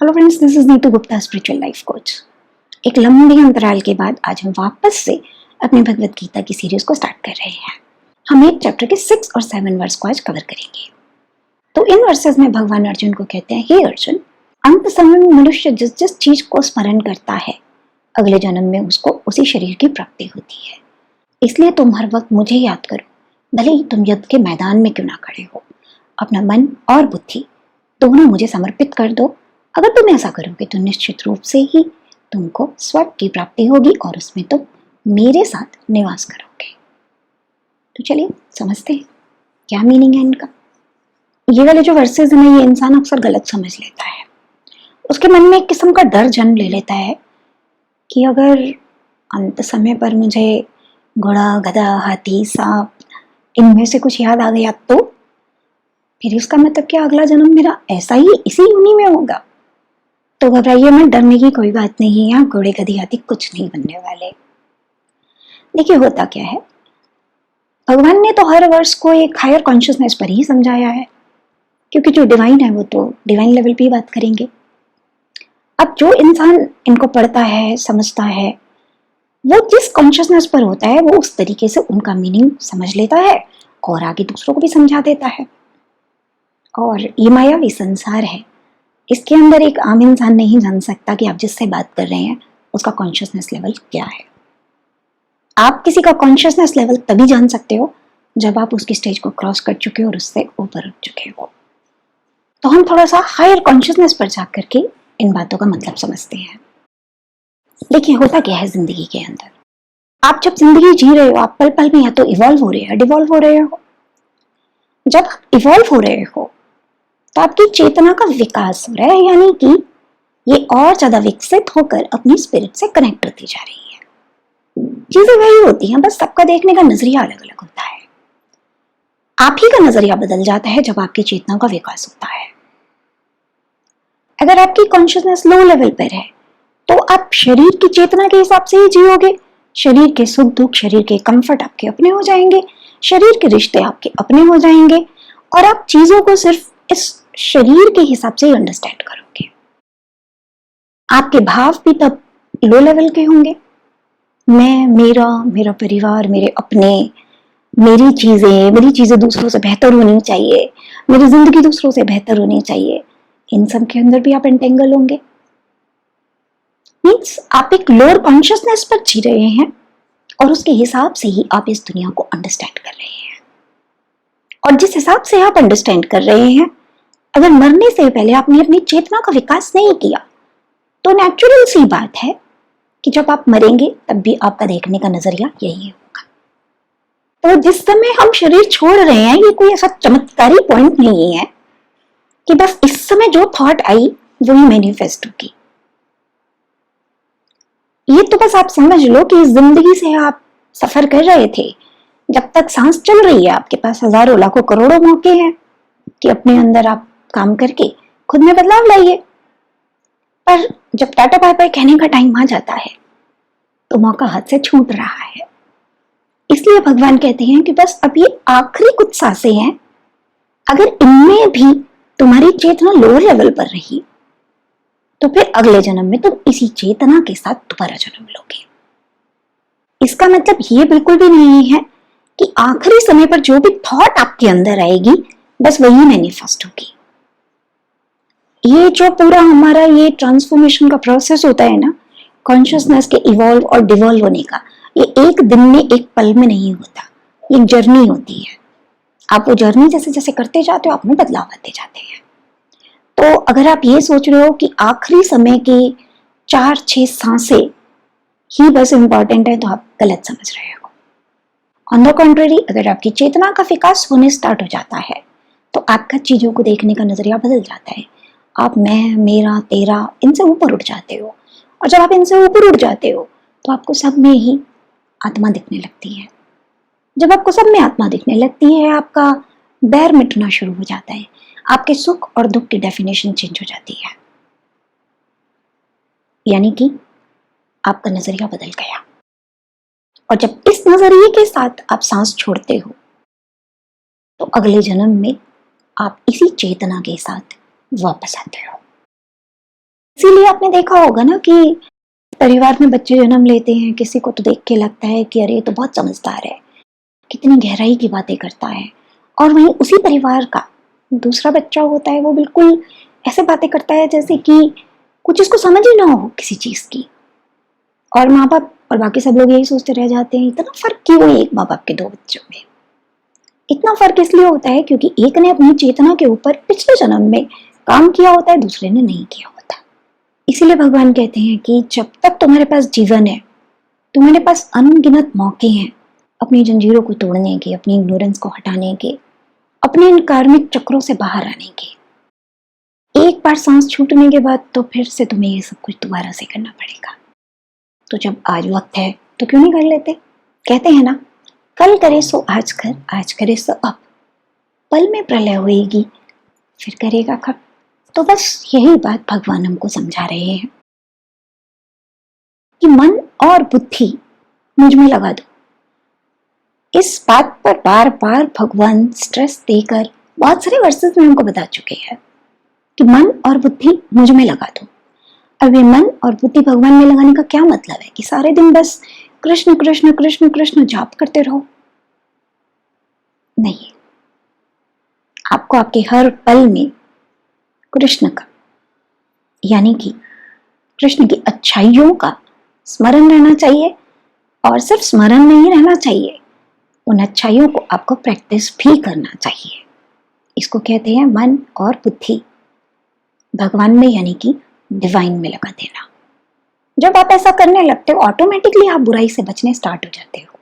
Hello friends, this is Neetu Gupta, spiritual life coach. एक लंबे अंतराल के बाद आज हम वापस से अपनी भगवत गीता की सीरीज को स्टार्ट कर रहे हैं। हम एक चैप्टर के 6 और 7 वर्स को आज कवर करेंगे। तो इन वर्सेस में भगवान अर्जुन को कहते हैं, हे अर्जुन, अंत समय में मनुष्य जिस जिस चीज को स्मरण करता है, अगले जन्म में उसको उसी शरीर की प्राप्ति होती है। इसलिए तुम हर वक्त मुझे याद करो, भले ही तुम युद्ध के मैदान में क्यों ना खड़े हो। अपना मन और बुद्धि दोनों मुझे समर्पित कर दो। अगर तुम ऐसा करोगे तो निश्चित रूप से ही तुमको स्वर्ग की प्राप्ति होगी और उसमें तुम मेरे साथ निवास करोगे। तो चलिए समझते हैं क्या मीनिंग है इनका। ये वाले जो वर्सेस हैं, ये इंसान अक्सर गलत समझ लेता है। उसके मन में एक किस्म का डर जन्म ले लेता है कि अगर अंत समय पर मुझे घोड़ा, गधा, हाथी, सांप इनमें से कुछ याद आ गया तो फिर इसका मतलब क्या अगला जन्म मेरा ऐसा ही इसी योनि में होगा। तो घबराइए मत, डरने की कोई बात नहीं है। आप घोड़े, गधी, हाथी कुछ नहीं बनने वाले। देखिए होता क्या है, भगवान ने तो हर वर्ष को एक हायर कॉन्शियसनेस पर ही समझाया है, क्योंकि जो डिवाइन है वो तो डिवाइन लेवल पे ही बात करेंगे। अब जो इंसान इनको पढ़ता है, समझता है, वो जिस कॉन्शियसनेस पर होता है वो उस तरीके से उनका मीनिंग समझ लेता है और आगे दूसरों को भी समझा देता है। और ये मायावी संसार है, इसके अंदर एक आम इंसान नहीं जान सकता कि आप जिससे बात कर रहे हैं उसका कॉन्शियसनेस लेवल क्या है। आप किसी का कॉन्शियसनेस लेवल तभी जान सकते हो जब आप उसकी स्टेज को क्रॉस कर चुके हो और उससे ऊपर उठ चुके हो। तो हम थोड़ा सा हायर कॉन्शियसनेस पर जा करके इन बातों का मतलब समझते हैं। देखिए होता क्या है जिंदगी के अंदर, आप जब जिंदगी जी रहे हो, आप पल पल में या तो इवॉल्व हो रहे हो, डिवॉल्व हो रहे हो। जब आप इवॉल्व हो रहे हो तो आपकी चेतना का विकास हो रहा है, यानी कि ये और ज्यादा विकसित होकर अपनी स्पिरिट से कनेक्ट होती जा रही है। चीजें वही होती हैं, बस सबका देखने का नजरिया अलग अलग होता है। आप ही का नजरिया बदल जाता है जब आपकी चेतना का विकास होता है। अगर आपकी कॉन्शियसनेस लो लेवल पर है तो आप शरीर की चेतना के हिसाब से ही जियोगे। शरीर के सुख दुख, शरीर के कंफर्ट आपके अपने हो जाएंगे, शरीर के रिश्ते आपके अपने हो जाएंगे और आप चीजों को सिर्फ इस शरीर के हिसाब से ही अंडरस्टैंड करोगे। आपके भाव भी तब लो लेवल के होंगे। मैं, मेरा, मेरा परिवार, मेरे अपने, मेरी चीजें दूसरों से बेहतर होनी चाहिए, मेरी जिंदगी दूसरों से बेहतर होनी चाहिए, इन सब के अंदर भी आप एंटेंगल होंगे। मीन्स आप एक लोअर कॉन्शियसनेस पर जी रहे हैं और उसके हिसाब से ही आप इस दुनिया को अंडरस्टैंड कर रहे हैं। और जिस हिसाब से आप अंडरस्टैंड कर रहे हैं, अगर मरने से पहले आपने अपनी चेतना का विकास नहीं किया तो नेचुरल सी बात है कि जब आप मरेंगे तब भी आपका देखने का नजरिया यही होगा। तो जिस समय हम शरीर छोड़ रहे हैं, ये कोई ऐसा चमत्कारी पॉइंट नहीं है कि बस इस समय जो थॉट आई वही मैनिफेस्ट होगी। ये तो बस आप समझ लो कि इस जिंदगी से आप सफर कर रहे थे, जब तक सांस चल रही है आपके पास हजारों लाखों करोड़ों मौके हैं कि अपने अंदर आप काम करके खुद में बदलाव लाइए। पर जब टाटा बाय बाय कहने का टाइम आ जाता है तो मौका हाथ से छूट रहा है। इसलिए भगवान कहते हैं कि बस अब ये आखिरी कुछ सांसें हैं, अगर इनमें भी तुम्हारी चेतना लोअर लेवल पर रही तो फिर अगले जन्म में तुम इसी चेतना के साथ दोबारा जन्म लोगे। इसका मतलब ये बिल्कुल भी नहीं है कि आखिरी समय पर जो भी थॉट आपके अंदर आएगी बस वही मैनिफेस्ट होगी। ये जो पूरा हमारा ये ट्रांसफॉर्मेशन का प्रोसेस होता है ना, कॉन्शियसनेस के इवॉल्व और डिवॉल्व होने का, ये एक दिन में, एक पल में नहीं होता। ये जर्नी होती है। आप वो जर्नी जैसे जैसे करते जाते हो आप में बदलाव आते जाते हैं। तो अगर आप ये सोच रहे हो कि आखिरी समय की 4-6 सांसें ही बस इंपॉर्टेंट है तो आप गलत समझ रहे हो। ऑन द कॉन्ट्ररी, अगर आपकी चेतना का विकास होने स्टार्ट हो जाता है तो आपका चीजों को देखने का नजरिया बदल जाता है। आप मैं, मेरा, तेरा इनसे ऊपर उठ जाते हो और जब आप इनसे ऊपर उठ जाते हो तो आपको सब में ही आत्मा दिखने लगती है। जब आपको सब में आत्मा दिखने लगती है, आपका बैर मिटना शुरू हो जाता है, आपके सुख और दुख की डेफिनेशन चेंज हो जाती है, यानी कि आपका नजरिया बदल गया। और जब इस नजरिए के साथ आप सांस छोड़ते हो तो अगले जन्म में आप इसी चेतना के साथ वापस आते हो। इसीलिए आपने देखा होगा ना कि परिवार में बच्चे जन्म लेते हैं, किसी को तो देख के लगता है कि अरे ये तो बहुत समझदार है, कितनी गहराई की बातें करता है, और वहीं उसी परिवार का दूसरा बच्चा होता है, वो बिल्कुल ऐसे बातें करता है जैसे कि कुछ इसको समझ ही ना हो किसी चीज की। और माँ बाप और बाकी सब लोग यही सोचते रह जाते हैं, इतना फर्क क्यों है एक माँ बाप के दो बच्चों में। इतना फर्क इसलिए होता है क्योंकि एक ने अपनी चेतना के ऊपर पिछले जन्म में काम किया होता है, दूसरे ने नहीं किया होता। इसीलिए भगवान कहते हैं कि जब तक तुम्हारे पास जीवन है, तुम्हारे पास अनगिनत मौके हैं अपनी जंजीरों को तोड़ने के, अपनी इग्नोरेंस को हटाने के, अपने इन कार्मिक चक्रों से बाहर आने के। एक बार सांस छूटने के बाद तो फिर से तुम्हें ये सब कुछ दोबारा से करना पड़ेगा। तो जब आज वक्त है तो क्यों नहीं कर लेते। कहते हैं ना, कल करे सो आज कर, आज करे सो अब, पल में प्रलय होएगी फिर करेगा कब। तो बस यही बात भगवान हमको समझा रहे हैं कि मन और बुद्धि मुझ में लगा दो। इस बात पर बार बार भगवान स्ट्रेस देकर बहुत सारे वर्सेस में हमको बता चुके हैं कि मन और बुद्धि मुझ में लगा दो। अब ये मन और बुद्धि भगवान में लगाने का क्या मतलब है कि सारे दिन बस कृष्ण कृष्ण कृष्ण कृष्ण जाप करते रहो? नहीं, आपको आपके हर पल में कृष्ण का, यानी कि कृष्ण की अच्छाइयों का स्मरण रहना चाहिए। और सिर्फ स्मरण नहीं रहना चाहिए, उन अच्छाइयों को आपको प्रैक्टिस भी करना चाहिए। इसको कहते हैं मन और बुद्धि भगवान में, यानी कि डिवाइन में लगा देना। जब आप ऐसा करने लगते हो, ऑटोमेटिकली आप बुराई से बचने स्टार्ट हो जाते हो,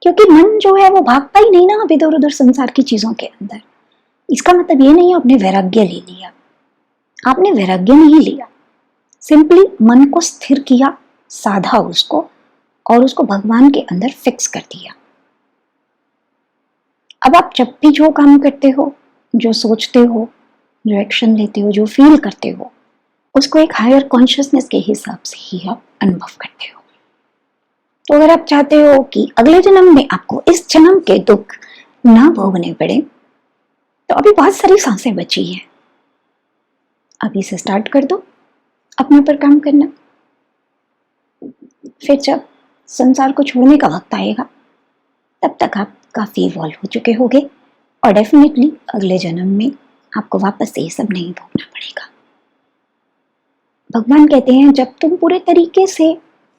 क्योंकि मन जो है वो भागता ही नहीं ना अब इधर उधर संसार की चीजों के अंदर। इसका मतलब ये नहीं आपने वैराग्य ले लिया, आपने वैराग्य नहीं लिया, सिंपली मन को स्थिर किया, साधा उसको, और उसको भगवान के अंदर फिक्स कर दिया। अब आप जब भी जो काम करते हो, जो सोचते हो, जो एक्शन लेते हो, जो फील करते हो, उसको एक हायर कॉन्शियसनेस के हिसाब से ही आप अनुभव करते हो। तो अगर आप चाहते हो कि अगले जन्म में आपको इस जन्म के दुख ना भोगने पड़े, तो अभी बहुत सारी सांसें बची हैं, अभी से स्टार्ट कर दो अपने ऊपर काम करना। फिर जब संसार को छोड़ने का वक्त आएगा, तब तक आप काफी इवॉल्व हो चुके होंगे, और डेफिनेटली अगले जन्म में आपको वापस से ये सब नहीं भोगना पड़ेगा। भगवान कहते हैं जब तुम पूरे तरीके से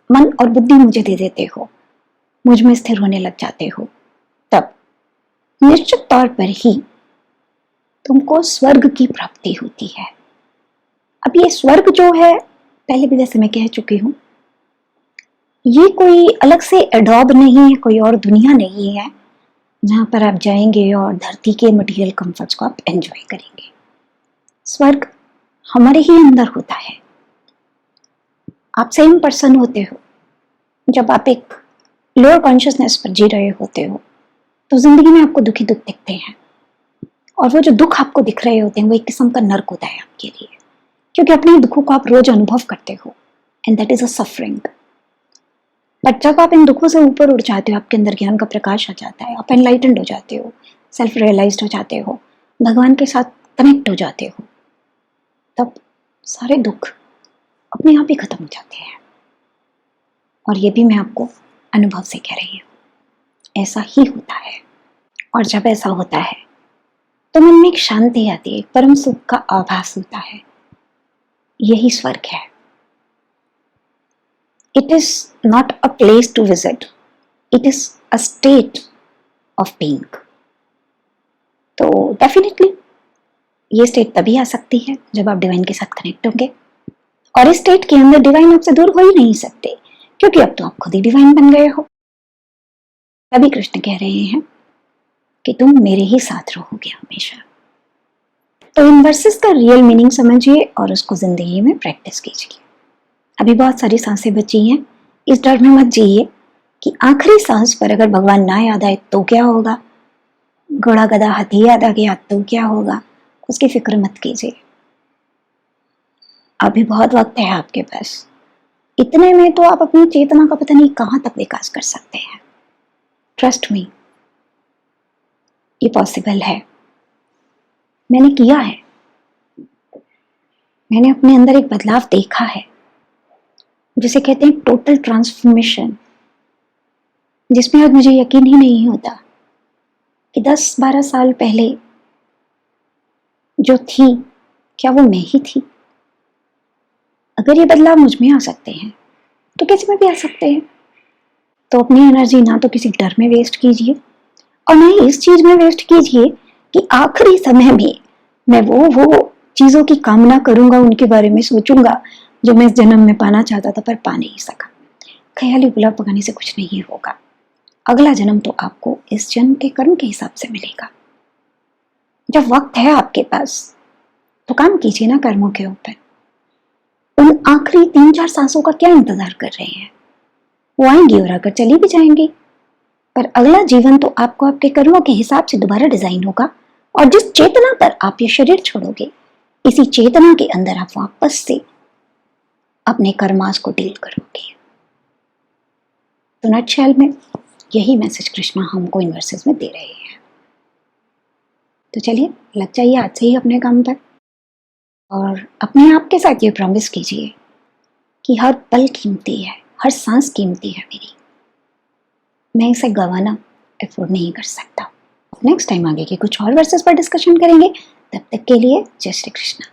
मन और बुद्धि मुझे दे देते हो, मुझ में स्थिर होने लग जाते हो, तब निश्चित तौर पर ही तुमको स्वर्ग की प्राप्ति होती है। अब ये स्वर्ग जो है, पहले भी जैसे मैं कह चुकी हूँ, ये कोई अलग से एडॉब नहीं है, कोई और दुनिया नहीं है जहां पर आप जाएंगे और धरती के मटेरियल कंफर्ट्स को आप एंजॉय करेंगे। स्वर्ग हमारे ही अंदर होता है। आप सेम पर्सन होते हो, जब आप एक लोअर कॉन्शियसनेस पर जी रहे होते हो तो जिंदगी में आपको दुखी दुख दिखते हैं, और वो जो दुख आपको दिख रहे होते हैं वो एक किस्म का नर्क होता है आपके लिए, क्योंकि अपने दुखों को आप रोज अनुभव करते हो, and that is a suffering. But जब आप इन दुखों से ऊपर उठ जाते हो, आपके अंदर ज्ञान का प्रकाश आ जाता है, आप एनलाइटेंड हो जाते हो, सेल्फ रियलाइज्ड हो जाते हो, भगवान के साथ कनेक्ट हो जाते हो, तब सारे दुख अपने आप ही खत्म हो जाते हैं। और ये भी मैं आपको अनुभव से कह रही हूँ, ऐसा ही होता है। और जब ऐसा होता है तो मन में एक शांति आती है, एक परम सुख का आभास होता है। यही स्वर्ग है। It is not a place to visit, it is a state of being. तो डेफिनेटली ये स्टेट तभी आ सकती है जब आप डिवाइन के साथ कनेक्ट होंगे, और इस स्टेट के अंदर डिवाइन आपसे दूर हो ही नहीं सकते, क्योंकि अब तो आप खुद ही डिवाइन बन गए हो। तभी कृष्ण कह रहे हैं कि तुम मेरे ही साथ रहोगे हमेशा। तो इन वर्सेस का रियल मीनिंग समझिए और उसको जिंदगी में प्रैक्टिस कीजिए। अभी बहुत सारी सांसें बची हैं, इस डर में मत जिए कि आखिरी सांस पर अगर भगवान ना याद आए तो क्या होगा, घोड़ा गधा हाथी याद आ गया तो क्या होगा, उसकी फिक्र मत कीजिए। अभी बहुत वक्त है आपके पास, इतने में तो आप अपनी चेतना का पता नहीं कहां तक विकास कर सकते हैं। ट्रस्ट मी, ये पॉसिबल है, मैंने किया है। मैंने अपने अंदर एक बदलाव देखा है जिसे कहते हैं टोटल ट्रांसफॉर्मेशन, जिसमें आज मुझे यकीन ही नहीं होता कि 10-12 साल पहले जो थी, क्या वो मैं ही थी? अगर ये बदलाव मुझ में आ सकते हैं तो किसी में भी आ सकते हैं। तो अपनी एनर्जी ना तो किसी डर में वेस्ट कीजिए और ना ही इस चीज में वेस्ट कीजिए कि आखिरी समय में मैं वो चीजों की कामना करूंगा, उनके बारे में सोचूंगा जो मैं इस जन्म में पाना चाहता था पर पा नहीं सका। ख्याली पुलाव पकाने से कुछ नहीं होगा। अगला जन्म तो आपको इस जन्म के कर्म के हिसाब से मिलेगा। जब वक्त है आपके पास तो काम कीजिए ना कर्मों के ऊपर। उन आखिरी 3-4 सांसों का क्या इंतजार कर रहे हैं? वो आएंगी और आकर चली भी जाएंगी, पर अगला जीवन तो आपको आपके कर्मों के हिसाब से दोबारा डिजाइन होगा। और जिस चेतना पर आप ये शरीर छोड़ोगे, इसी चेतना के अंदर आप वापस से अपने कर्मास को डील करोगे। तो नटशेल में यही मैसेज कृष्णा हमको इन वर्सेस में दे रहे हैं। तो चलिए लग जाइए आज से ही अपने काम पर और अपने आप के साथ ये प्रॉमिस कीजिए कि हर पल कीमती है, हर सांस कीमती है मेरी, मैं इसे गंवाना अफोर्ड नहीं कर सकता। नेक्स्ट टाइम आगे के कुछ और वर्सेस पर डिस्कशन करेंगे। तब तक के लिए जय श्री कृष्णा।